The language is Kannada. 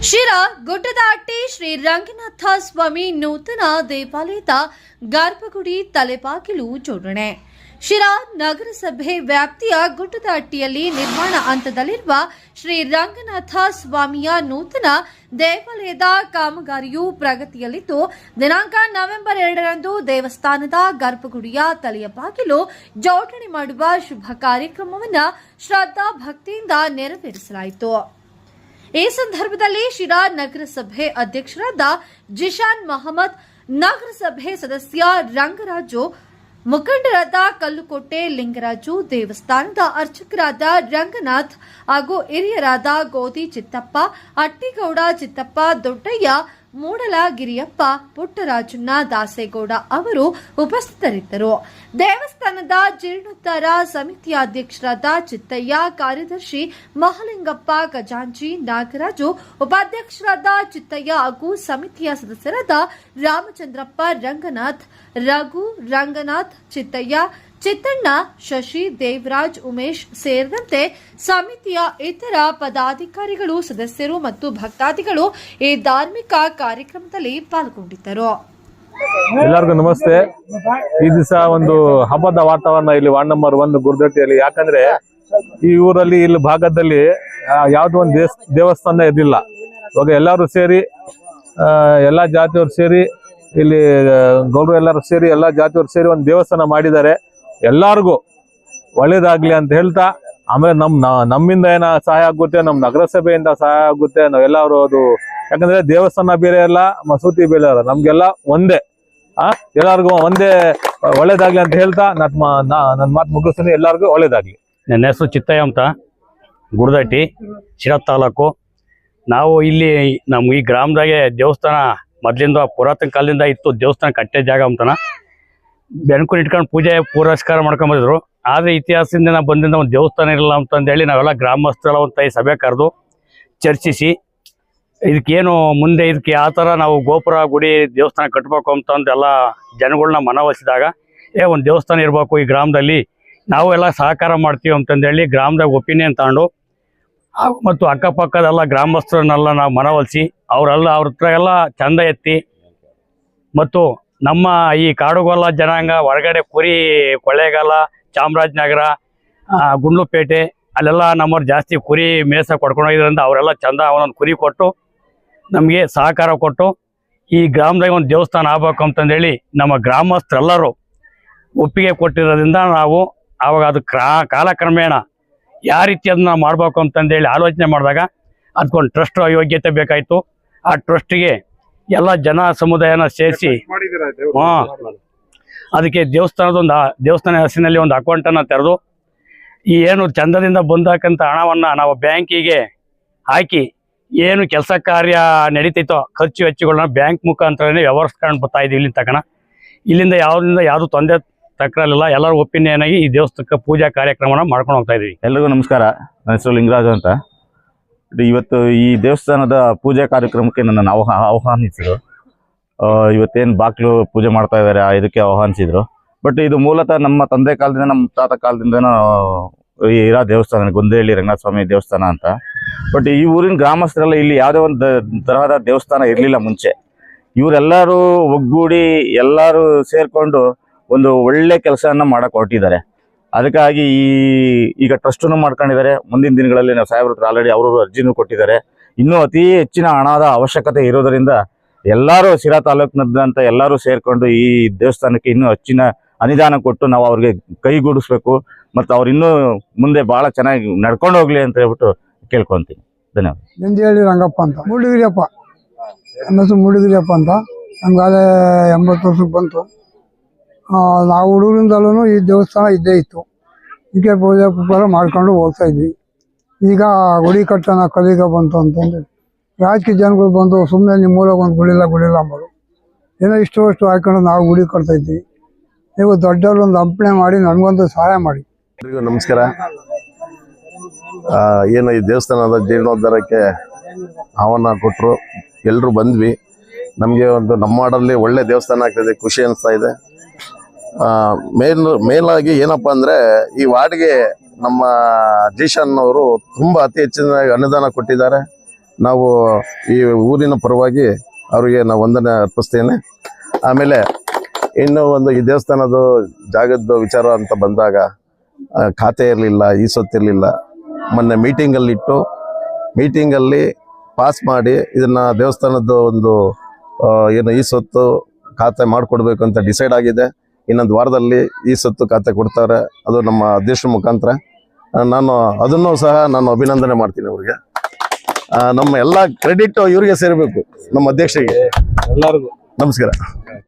ಶಿರಾ ಗುಡ್ಡದಾಟಿ ಶ್ರೀ ರಂಗನಾಥ ಸ್ವಾಮಿ ನೂತನ ದೇವಾಲಯದ ಗರ್ಭಗುಡಿ ತಲೆಬಾಗಿಲು ಜೋಡಣೆ. ಶಿರಾ ನಗರಸಭೆ ವ್ಯಾಪ್ತಿಯ ಗುಡ್ಡದಾಟಿಯಲ್ಲಿ ನಿರ್ಮಾಣ ಹಂತದಲ್ಲಿರುವ ಶ್ರೀ ರಂಗನಾಥ ಸ್ವಾಮಿಯ ನೂತನ ದೇವಾಲಯದ ಕಾಮಗಾರಿಯು ಪ್ರಗತಿಯಲ್ಲಿದ್ದು, ದಿನಾಂಕ ನವೆಂಬರ್ 2ರಂದು ದೇವಸ್ಥಾನದ ಗರ್ಭಗುಡಿಯ ತಲೆಯ ಬಾಗಿಲು ಜೋಡಣೆ ಮಾಡುವ ಶುಭ ಕಾರ್ಯಕ್ರಮವನ್ನು ಶ್ರದ್ಧಾ ಭಕ್ತಿಯಿಂದ ನೆರವೇರಿಸಲಾಯಿತು. ಈ ಸಂದರ್ಭದಲ್ಲಿ ಶಿರಾ ನಗರಸಭೆ ಅಧ್ಯಕ್ಷರಾದ ಜಿಶಾನ್ ಮಹಮ್ಮದ್, ನಗರಸಭೆ ಸದಸ್ಯ ರಂಗರಾಜು, ಮುಖಂಡರಾದ ಕಲ್ಲುಕೋಟೆ ಲಿಂಗರಾಜು, ದೇವಸ್ಥಾನದ ಅರ್ಚಕರಾದ ರಂಗನಾಥ್ ಹಾಗೂ ಹಿರಿಯರಾದ ಗೋಧಿ ಚಿತ್ತಪ್ಪ, ಅಟ್ಟಿಗೌಡ ಚಿತ್ತಪ್ಪ, ದೊಡ್ಡಯ್ಯ, ಮೂಡಲಗಿರಿಯಪ್ಪ, ಪುಟ್ಟರಾಜಣ್ಣ, ದಾಸೇಗೌಡ ಅವರು ಉಪಸ್ಥಿತರಿದ್ದರು. ದೇವಸ್ಥಾನದ ಜೀರ್ಣೋದ್ಧಾರ ಸಮಿತಿಯ ಅಧ್ಯಕ್ಷರಾದ ಚಿತ್ತಯ್ಯ, ಕಾರ್ಯದರ್ಶಿ ಮಹಲಿಂಗಪ್ಪ, ಖಜಾಂಚಿ ನಾಗರಾಜು, ಉಪಾಧ್ಯಕ್ಷರಾದ ಚಿತ್ತಯ್ಯ ಹಾಗೂ ಸಮಿತಿಯ ಸದಸ್ಯರಾದ ರಾಮಚಂದ್ರಪ್ಪ, ರಂಗನಾಥ್, ರಘು, ರಂಗನಾಥ್, ಚಿತ್ತಯ್ಯ, ಚಿತ್ತಣ್ಣ, ಶಶಿ, ದೇವರಾಜ್, ಉಮೇಶ್ ಸೇರಿದಂತೆ ಸಮಿತಿಯ ಇತರ ಪದಾಧಿಕಾರಿಗಳು, ಸದಸ್ಯರು ಮತ್ತು ಭಕ್ತಾದಿಗಳು ಈ ಧಾರ್ಮಿಕ ಕಾರ್ಯಕ್ರಮದಲ್ಲಿ ಪಾಲ್ಗೊಂಡಿದ್ದರು. ಎಲ್ಲರಿಗೂ ನಮಸ್ತೆ. ಈ ದಿವಸ ಒಂದು ಹಬ್ಬದ ವಾತಾವರಣ ಇಲ್ಲಿ ವಾರ್ಡ್ ನಂಬರ್ 1 ಗುರ್ದಟ್ಟಿಯಲ್ಲಿ. ಯಾಕಂದ್ರೆ ಈ ಊರಲ್ಲಿ ಇಲ್ಲಿ ಭಾಗದಲ್ಲಿ ಯಾವ್ದೋ ಒಂದು ದೇವಸ್ಥಾನ ಇರಲಿಲ್ಲ. ಇವಾಗ ಎಲ್ಲರೂ ಸೇರಿ, ಎಲ್ಲಾ ಜಾತಿಯವರು ಸೇರಿ, ಇಲ್ಲಿ ಗೌರವ ಎಲ್ಲರೂ ಸೇರಿ, ಎಲ್ಲಾ ಜಾತಿಯವರು ಸೇರಿ ಒಂದು ದೇವಸ್ಥಾನ ಮಾಡಿದ್ದಾರೆ. ಎಲ್ಲಾರ್ಗೂ ಒಳ್ಳೇದಾಗ್ಲಿ ಅಂತ ಹೇಳ್ತಾ, ಆಮೇಲೆ ನಮ್ಮಿಂದ ಏನ ಸಹಾಯ ಆಗುತ್ತೆ, ನಮ್ಮ ನಗರಸಭೆಯಿಂದ ಸಹಾಯ ಆಗುತ್ತೆ. ನಾವೆಲ್ಲರೂ ಅದು, ಯಾಕಂದ್ರೆ ದೇವಸ್ಥಾನ ಬೇರೆ ಅಲ್ಲ, ಮಸೂತಿ ಬೇರೆ ಅಲ್ಲ, ನಮ್ಗೆಲ್ಲ ಒಂದೇ. ಎಲ್ಲಾರ್ಗು ಒಂದೇ ಒಳ್ಳೇದಾಗ್ಲಿ ಅಂತ ಹೇಳ್ತಾ ನನ್ನ ಮಾತು ಮುಗಿಸ್ತೀನಿ. ಎಲ್ಲಾರ್ಗು ಒಳ್ಳೇದಾಗ್ಲಿ. ನನ್ನ ಹೆಸರು ಚಿತ್ತಯ್ಯ ಅಂತ, ಗುಡ್ದಟ್ಟಿ, ಶಿರಾ ತಾಲೂಕು. ನಾವು ಇಲ್ಲಿ ನಮ್ಮ ಈ ಗ್ರಾಮದಾಗೆ ದೇವಸ್ಥಾನ ಮೊದಲಿಂದ ಪುರಾತನ ಕಾಲದಿಂದ ಇತ್ತು. ದೇವಸ್ಥಾನ ಕಟ್ಟೆ ಜಾಗ ಅಂತನ ಬೆಣಕು ಇಟ್ಕೊಂಡು ಪೂಜೆ ಪುರಸ್ಕಾರ ಮಾಡ್ಕೊಂಬಂದಿದ್ರು. ಆದರೆ ಇತಿಹಾಸದಿಂದ ಬಂದಿಂದ ಒಂದು ದೇವಸ್ಥಾನ ಇರಲ್ಲ ಅಂತಂದೇಳಿ ನಾವೆಲ್ಲ ಗ್ರಾಮಸ್ಥರೆಲ್ಲ ಒಂದು ಸಭೆ ಕರೆದು ಚರ್ಚಿಸಿ, ಇದಕ್ಕೇನು ಮುಂದೆ ಇದಕ್ಕೆ ಯಾವ ಥರ ನಾವು ಗೋಪುರ ಗುಡಿ ದೇವಸ್ಥಾನ ಕಟ್ಟಬೇಕು ಅಂತಂದೆಲ್ಲ ಜನಗಳನ್ನ ಮನವೊಲಿಸಿದಾಗ, ಒಂದು ದೇವಸ್ಥಾನ ಇರಬೇಕು ಈ ಗ್ರಾಮದಲ್ಲಿ, ನಾವು ಎಲ್ಲ ಸಹಕಾರ ಮಾಡ್ತೀವಿ ಅಂತಂದೇಳಿ ಗ್ರಾಮದಾಗ ಒಪಿನಿಯನ್ ತಗೊಂಡು ಮತ್ತು ಅಕ್ಕಪಕ್ಕದೆಲ್ಲ ಗ್ರಾಮಸ್ಥರನ್ನೆಲ್ಲ ನಾವು ಮನವೊಲಿಸಿ ಅವ್ರ ಹತ್ರ ಎಲ್ಲ ಚಂದ ಎತ್ತಿ, ಮತ್ತು ನಮ್ಮ ಈ ಕಾಡುಗೊಲ್ಲ ಜನಾಂಗ ಹೊರಗಡೆ ಕುರಿ ಕೊಳ್ಳೇಗಾಲ, ಚಾಮರಾಜನಗರ, ಗುಂಡ್ಲುಪೇಟೆ ಅಲ್ಲೆಲ್ಲ ನಮ್ಮವ್ರು ಜಾಸ್ತಿ ಕುರಿ ಮೇಸ ಕೊಡ್ಕೊಂಡು ಹೋಗಿದ್ರಿಂದ ಅವರೆಲ್ಲ ಚಂದ ಒಂದೊಂದು ಕುರಿ ಕೊಟ್ಟು ನಮಗೆ ಸಹಕಾರ ಕೊಟ್ಟು ಈ ಗ್ರಾಮದಾಗ ಒಂದು ದೇವಸ್ಥಾನ ಆಗ್ಬೇಕು ಅಂತಂದೇಳಿ ನಮ್ಮ ಗ್ರಾಮಸ್ಥರೆಲ್ಲರೂ ಒಪ್ಪಿಗೆ ಕೊಟ್ಟಿರೋದ್ರಿಂದ ನಾವು ಆವಾಗ ಅದು ಕಾಲಕ್ರಮೇಣ ಯಾವ ರೀತಿ ಅದನ್ನ ಮಾಡಬೇಕು ಅಂತಂದೇಳಿ ಆಲೋಚನೆ ಮಾಡಿದಾಗ ಅದಕ್ಕೊಂದು ಟ್ರಸ್ಟ್ ಯೋಗ್ಯತೆ ಬೇಕಾಯಿತು. ಆ ಟ್ರಸ್ಟಿಗೆ ಎಲ್ಲ ಜನ ಸಮುದಾಯನ ಸೇರಿಸಿ ಅದಕ್ಕೆ ದೇವಸ್ಥಾನ ಹೆಸರಿನಲ್ಲಿ ಒಂದು ಅಕೌಂಟನ್ನು ತೆರೆದು, ಈ ಏನು ಚಂದದಿಂದ ಬಂದಕ್ಕಂಥ ಹಣವನ್ನು ನಾವು ಬ್ಯಾಂಕಿಗೆ ಹಾಕಿ ಏನು ಕೆಲಸ ಕಾರ್ಯ ನಡೀತೈತೋ ಖರ್ಚು ವೆಚ್ಚಗಳನ್ನ ಬ್ಯಾಂಕ್ ಮುಖಾಂತರನೇ ವ್ಯವಹರಿಸ್ಕೊಂಡು ಬರ್ತಾ ಇದ್ದೀವಿ. ಇಲ್ಲಿಂದ ಯಾವುದು ತೊಂದರೆ ತಕ್ಕರಲಿಲ್ಲ. ಎಲ್ಲರೂ ಒಪಿನಿಯನ್ ಆಗಿ ಈ ದೇವಸ್ಥಾನಕ್ಕೆ ಪೂಜಾ ಕಾರ್ಯಕ್ರಮನ ಮಾಡ್ಕೊಂಡು ಹೋಗ್ತಾ ಇದೀವಿ. ಎಲ್ರಿಗೂ ನಮಸ್ಕಾರ. ನನ್ನ ಹೆಸರು ಲಿಂಗರಾಜು ಅಂತ. ಇವತ್ತು ಈ ದೇವಸ್ಥಾನದ ಪೂಜಾ ಕಾರ್ಯಕ್ರಮಕ್ಕೆ ನನ್ನನ್ನು ಆಹ್ವಾನಿಸಿದ್ರು. ಇವತ್ತೇನು ಬಾಗಿಲು ಪೂಜೆ ಮಾಡ್ತಾ ಇದ್ದಾರೆ ಇದಕ್ಕೆ ಆಹ್ವಾನಿಸಿದ್ರು. ಬಟ್ ಇದು ಮೂಲತಃ ನಮ್ಮ ತಂದೆ ಕಾಲದಿಂದ, ನಮ್ಮ ತಾತ ಕಾಲದಿಂದ ಇರೋ ದೇವಸ್ಥಾನ, ಗೊಂದೇಹಳ್ಳಿ ರಂಗನಾಥ ಸ್ವಾಮಿ ದೇವಸ್ಥಾನ ಅಂತ. ಬಟ್ ಈ ಊರಿನ ಗ್ರಾಮಸ್ಥರೆಲ್ಲ ಇಲ್ಲಿ ಯಾವುದೇ ಒಂದು ತರಹದ ದೇವಸ್ಥಾನ ಇರಲಿಲ್ಲ ಮುಂಚೆ. ಇವರೆಲ್ಲರೂ ಒಗ್ಗೂಡಿ ಎಲ್ಲರೂ ಸೇರಿಕೊಂಡು ಒಂದು ಒಳ್ಳೆ ಕೆಲಸವನ್ನು ಮಾಡಕ್ಕೆ ಹೊರಟಿದ್ದಾರೆ. ಅದಕ್ಕಾಗಿ ಈಗ ಟ್ರಸ್ಟನ್ನು ಮಾಡ್ಕೊಂಡಿದ್ದಾರೆ. ಮುಂದಿನ ದಿನಗಳಲ್ಲಿ ನಾವು ಸಾಹೇಬ್ರ ಹತ್ರ ಆಲ್ರೆಡಿ ಅವರು ಅರ್ಜಿನೂ ಕೊಟ್ಟಿದ್ದಾರೆ. ಇನ್ನೂ ಅತಿ ಹೆಚ್ಚಿನ ಹಣದ ಅವಶ್ಯಕತೆ ಇರೋದರಿಂದ ಎಲ್ಲರೂ ಶಿರಾ ತಾಲೂಕಿನಂತ ಎಲ್ಲರೂ ಸೇರಿಕೊಂಡು ಈ ದೇವಸ್ಥಾನಕ್ಕೆ ಇನ್ನೂ ಹೆಚ್ಚಿನ ಅನುದಾನ ಕೊಟ್ಟು ನಾವು ಅವ್ರಿಗೆ ಕೈಗೂಡಿಸ್ಬೇಕು ಮತ್ತು ಅವ್ರು ಇನ್ನೂ ಮುಂದೆ ಭಾಳ ಚೆನ್ನಾಗಿ ನಡ್ಕೊಂಡು ಹೋಗ್ಲಿ ಅಂತ ಹೇಳ್ಬಿಟ್ಟು ಕೇಳ್ಕೊತೀನಿ. ಧನ್ಯವಾದ. ನಂದಿಹಳ್ಳಿ ರಂಗಪ್ಪ ಅಂತ, ಮೂಡಿಗಿರಿಯಪ್ಪ, ನನ್ನ ಹೆಸರು ಮೂಡಿಗಿರಿಯಪ್ಪ ಅಂತ. ನಮ್ಗಾಗಲೇ 80 ವರ್ಷಕ್ಕೆ ಬಂತು. ನಾವು ಹುಡುಗರಿಂದಲೂ ಈ ದೇವಸ್ಥಾನ ಇದ್ದೇ ಇತ್ತು. ಇದಕ್ಕೆ ಪೂಜೆ ಪುಪ್ಪರ ಮಾಡ್ಕೊಂಡು ಹೋಗ್ತಾ ಇದ್ವಿ. ಈಗ ಗುಡಿ ಕಟ್ಟೋಣ ಕಲಿಗ ಬಂತು ಅಂತಂದು ರಾಜಕೀಯ ಜನಗಳು ಬಂದು ಸುಮ್ಮನೆ ನಿಮ್ಮ ಮೂಲ ಒಂದು ಗುಡಿಲ್ಲ ಅಂಬೋದು, ಏನೋ ಇಷ್ಟು ಹಾಕೊಂಡು ನಾವು ಗುಡಿ ಕಟ್ತಾ ಇದ್ವಿ. ನೀವು ದೊಡ್ಡವರು ಒಂದು ಅರ್ಪಣೆ ಮಾಡಿ ನಮಗೊಂದು ಸಹಾಯ ಮಾಡಿ. ನಮಸ್ಕಾರ. ಏನು ಈ ದೇವಸ್ಥಾನದ ಜೀರ್ಣೋದ್ಧಾರಕ್ಕೆ ಆಹ್ವಾನ ಕೊಟ್ಟರು, ಎಲ್ಲರೂ ಬಂದ್ವಿ. ನಮಗೆ ಒಂದು ನಮ್ಮ ವಾರ್ಡಲ್ಲಿ ಒಳ್ಳೆ ದೇವಸ್ಥಾನ ಆಗ್ತಿದೆ, ಖುಷಿ ಅನಿಸ್ತಾ ಇದೆ. ಮೇಲಾಗಿ ಏನಪ್ಪ ಅಂದರೆ ಈ ವಾರ್ಡ್ಗೆ ನಮ್ಮ ಜಿಶಾನ್ ಅವರು ತುಂಬ ಅತಿ ಹೆಚ್ಚಿನ ಅನುದಾನ ಕೊಟ್ಟಿದ್ದಾರೆ. ನಾವು ಈ ಊರಿನ ಪರವಾಗಿ ಅವರಿಗೆ ನಾವು ವಂದನೆ ಅರ್ಪಿಸ್ತೇನೆ. ಆಮೇಲೆ ಇನ್ನು ಒಂದು ಈ ದೇವಸ್ಥಾನದ ಜಾಗದ ವಿಚಾರ ಅಂತ ಬಂದಾಗ ಖಾತೆ ಇರಲಿಲ್ಲ, ಈ ಸೊತ್ತಿರಲಿಲ್ಲ. ಮೊನ್ನೆ ಮೀಟಿಂಗಲ್ಲಿ ಪಾಸ್ ಮಾಡಿ ಇದನ್ನ ದೇವಸ್ಥಾನದ ಒಂದು ಏನು ಈ ಸೊತ್ತು ಖಾತೆ ಮಾಡಿಕೊಡ್ಬೇಕು ಅಂತ ಡಿಸೈಡ್ ಆಗಿದೆ. ಇನ್ನೊಂದು ವಾರದಲ್ಲಿ ಈ ಸೊತ್ತು ಖಾತೆ ಕೊಡ್ತಾರೆ, ಅದು ನಮ್ಮ ಅಧ್ಯಕ್ಷರ ಮುಖಾಂತರ. ನಾನು ಅದನ್ನು ಸಹ ನಾನು ಅಭಿನಂದನೆ ಮಾಡ್ತೀನಿ ಅವ್ರಿಗೆ. ನಮ್ಮ ಎಲ್ಲ ಕ್ರೆಡಿಟ್ ಇವರಿಗೆ ಸೇರಬೇಕು, ನಮ್ಮ ಅಧ್ಯಕ್ಷರಿಗೆ. ಎಲ್ಲರಿಗೂ ನಮಸ್ಕಾರ.